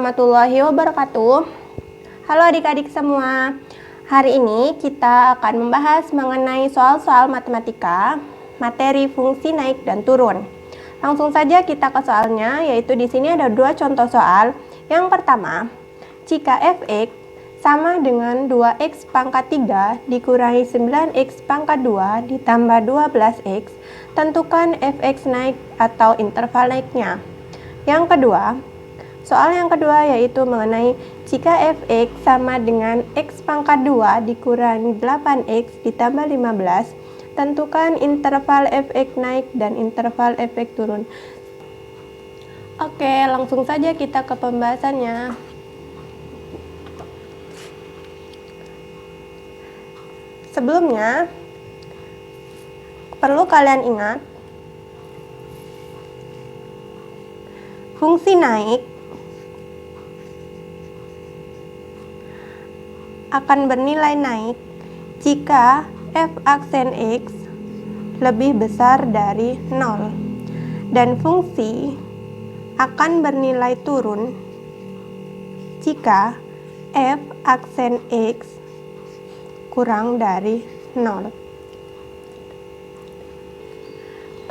warahmatullahi wabarakatuh. Halo adik-adik semua. Hari ini kita akan membahas mengenai soal-soal matematika, materi fungsi naik dan turun. Langsung saja kita ke soalnya, yaitu di sini ada dua contoh soal. Yang pertama, jika fx sama dengan 2x pangkat 3 dikurangi 9x pangkat 2 ditambah 12x, tentukan fx naik atau interval naiknya. Yang kedua, soal yang kedua yaitu mengenai jika fx sama dengan x pangkat 2 dikurangi 8x ditambah 15, tentukan interval fx naik dan interval fx turun. Oke, langsung saja kita ke pembahasannya. Sebelumnya, perlu kalian ingat, fungsi naik akan bernilai naik jika f aksen x lebih besar dari 0, dan fungsi akan bernilai turun jika f aksen x kurang dari 0.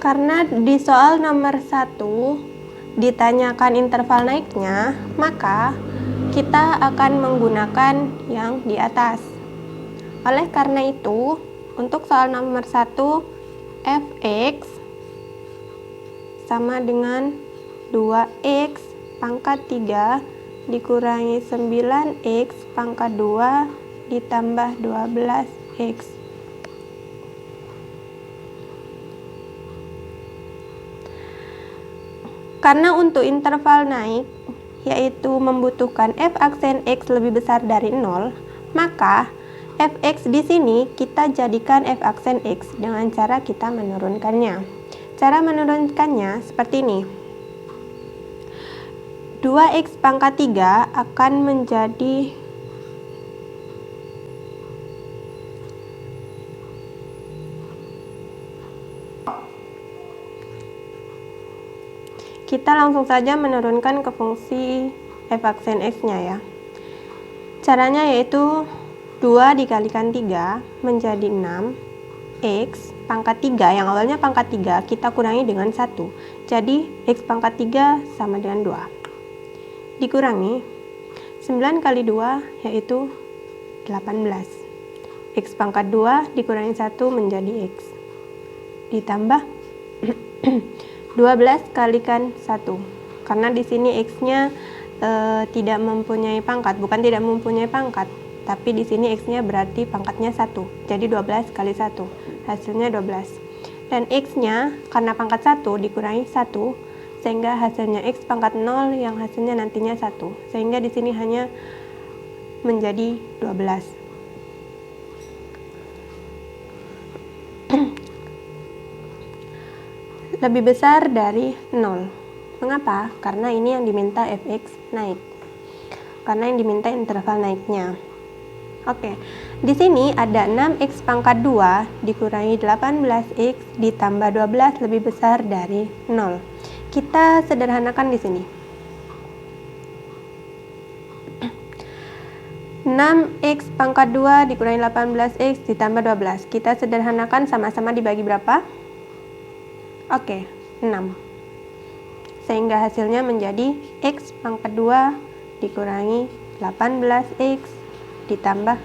Karena di soal nomor 1 ditanyakan interval naiknya, maka kita akan menggunakan yang di atas. Oleh karena itu, untuk soal nomor 1, fx sama dengan 2x pangkat 3 dikurangi 9x pangkat 2 ditambah 12x. Karena untuk interval naik, yaitu membutuhkan f aksen x lebih besar dari 0, maka fx di sini kita jadikan f aksen x dengan cara kita menurunkannya. Cara menurunkannya seperti ini. 2x pangkat 3 akan menjadi kita langsung saja menurunkan ke fungsi f aksen x-nya ya. Caranya yaitu 2 dikalikan 3 menjadi 6x pangkat 3, yang awalnya pangkat 3 kita kurangi dengan 1. Jadi x pangkat 3 sama dengan 2. Dikurangi 9 kali 2 yaitu 18. X pangkat 2 dikurangi 1 menjadi x. Ditambah 12 kalikan 1, karena di sini x-nya tidak mempunyai pangkat, bukan tidak mempunyai pangkat, tapi di sini x-nya berarti pangkatnya 1, jadi 12 kali 1, hasilnya 12. Dan x-nya karena pangkat 1 dikurangi 1, sehingga hasilnya x pangkat 0 yang hasilnya nantinya 1, sehingga di sini hanya menjadi 12. Lebih besar dari 0. Mengapa? Karena ini yang diminta fx naik. Karena yang diminta interval naiknya. Oke. Di sini ada 6x pangkat 2 dikurangi 18x ditambah 12 lebih besar dari 0. Kita sederhanakan di sini. 6x pangkat 2 dikurangi 18x ditambah 12. Kita sederhanakan, sama-sama dibagi berapa? Oke, 6. Sehingga hasilnya menjadi x pangkat 2 dikurangi 18x ditambah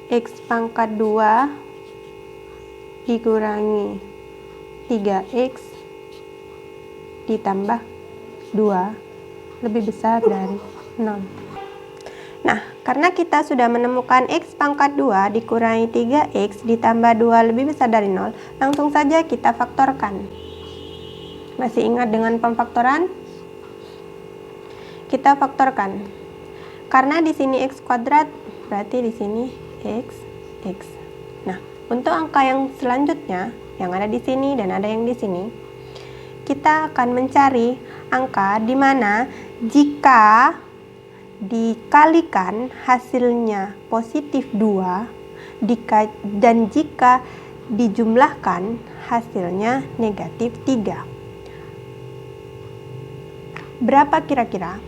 x pangkat 2 dikurangi 3x ditambah 2 lebih besar dari 0. Nah, karena kita sudah menemukan x pangkat 2 dikurangi 3x ditambah 2 lebih besar dari 0, langsung saja kita faktorkan. Masih ingat dengan pemfaktoran? Kita faktorkan. Karena di sini x kuadrat, berarti di sini x. Nah, untuk angka yang selanjutnya, yang ada di sini dan ada yang di sini, kita akan mencari angka di mana jika dikalikan hasilnya positif 2 dan jika dijumlahkan hasilnya negatif 3. Berapa kira-kira?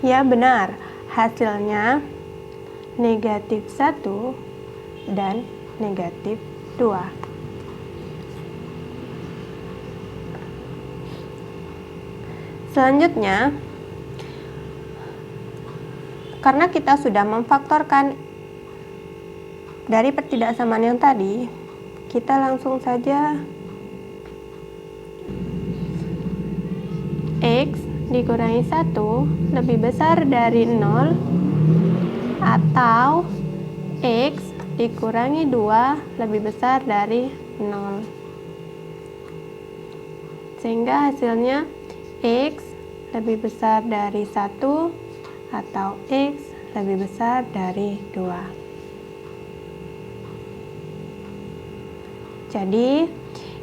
Ya benar, hasilnya negatif 1 dan negatif 2. Selanjutnya, karena kita sudah memfaktorkan dari pertidaksamaan yang tadi, kita langsung saja X dikurangi 1 lebih besar dari 0 atau X dikurangi 2 lebih besar dari 0. Sehingga hasilnya X lebih besar dari 1 atau X lebih besar dari 2. Jadi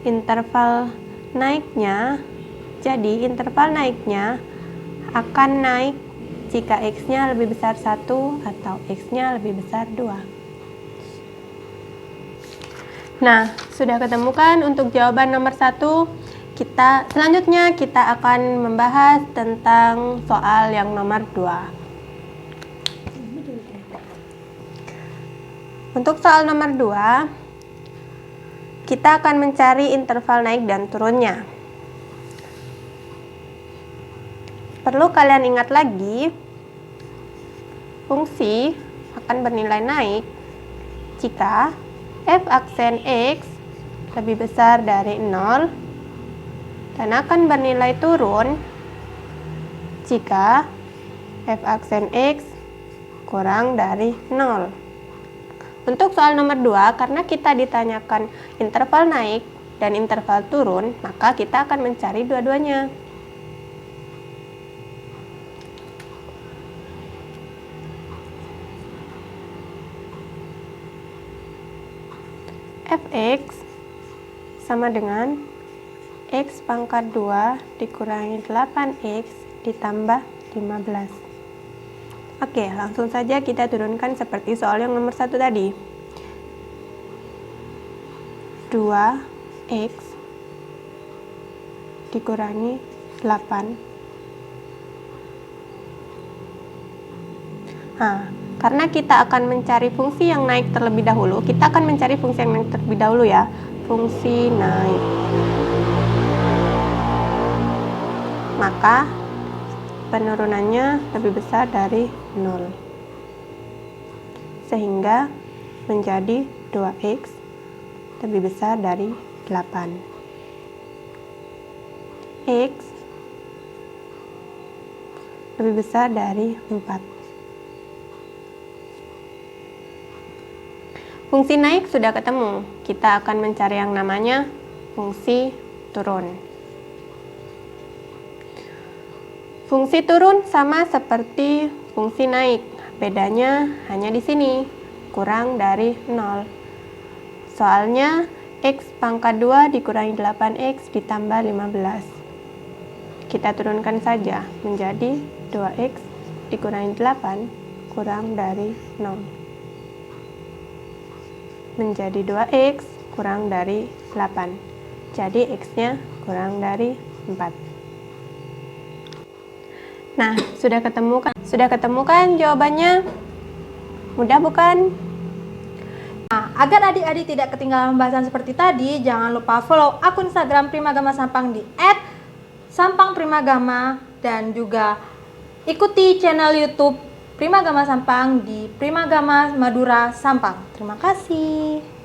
interval naiknya akan naik jika X-nya lebih besar 1 atau X-nya lebih besar 2. Nah, sudah ketemukan untuk jawaban nomor 1. Selanjutnya kita akan membahas tentang soal yang nomor 2. Untuk soal nomor 2, kita akan mencari interval naik dan turunnya. Perlu kalian ingat lagi, fungsi akan bernilai naik jika f aksen X lebih besar dari 0 dan akan bernilai turun jika f aksen X kurang dari 0. Untuk soal nomor 2, karena kita ditanyakan interval naik dan interval turun, maka kita akan mencari dua-duanya. Fx sama dengan X pangkat 2 dikurangi 8X ditambah 15. Oke, langsung saja kita turunkan seperti soal yang nomor 1 tadi. 2X dikurangi 8. Nah, karena kita akan mencari fungsi yang naik terlebih dahulu, kita akan mencari fungsi yang naik terlebih dahulu ya. Fungsi naik. Maka penurunannya lebih besar dari 0. Sehingga menjadi 2X lebih besar dari 8. X lebih besar dari 4. Fungsi naik sudah ketemu, kita akan mencari yang namanya fungsi turun. Fungsi turun sama seperti fungsi naik, bedanya hanya di sini, kurang dari 0. Soalnya X pangkat 2 dikurangi 8X ditambah 15. Kita turunkan saja menjadi 2X dikurangi 8 kurang dari 0. Menjadi 2X kurang dari 8. Jadi X-nya kurang dari 4. Nah, sudah ketemu kan jawabannya? Mudah bukan? Nah, agar adik-adik tidak ketinggalan pembahasan seperti tadi, jangan lupa follow akun Instagram Primagama Sampang di @sampangprimagama dan juga ikuti channel YouTube Primagama Sampang di Primagama Madura Sampang. Terima kasih.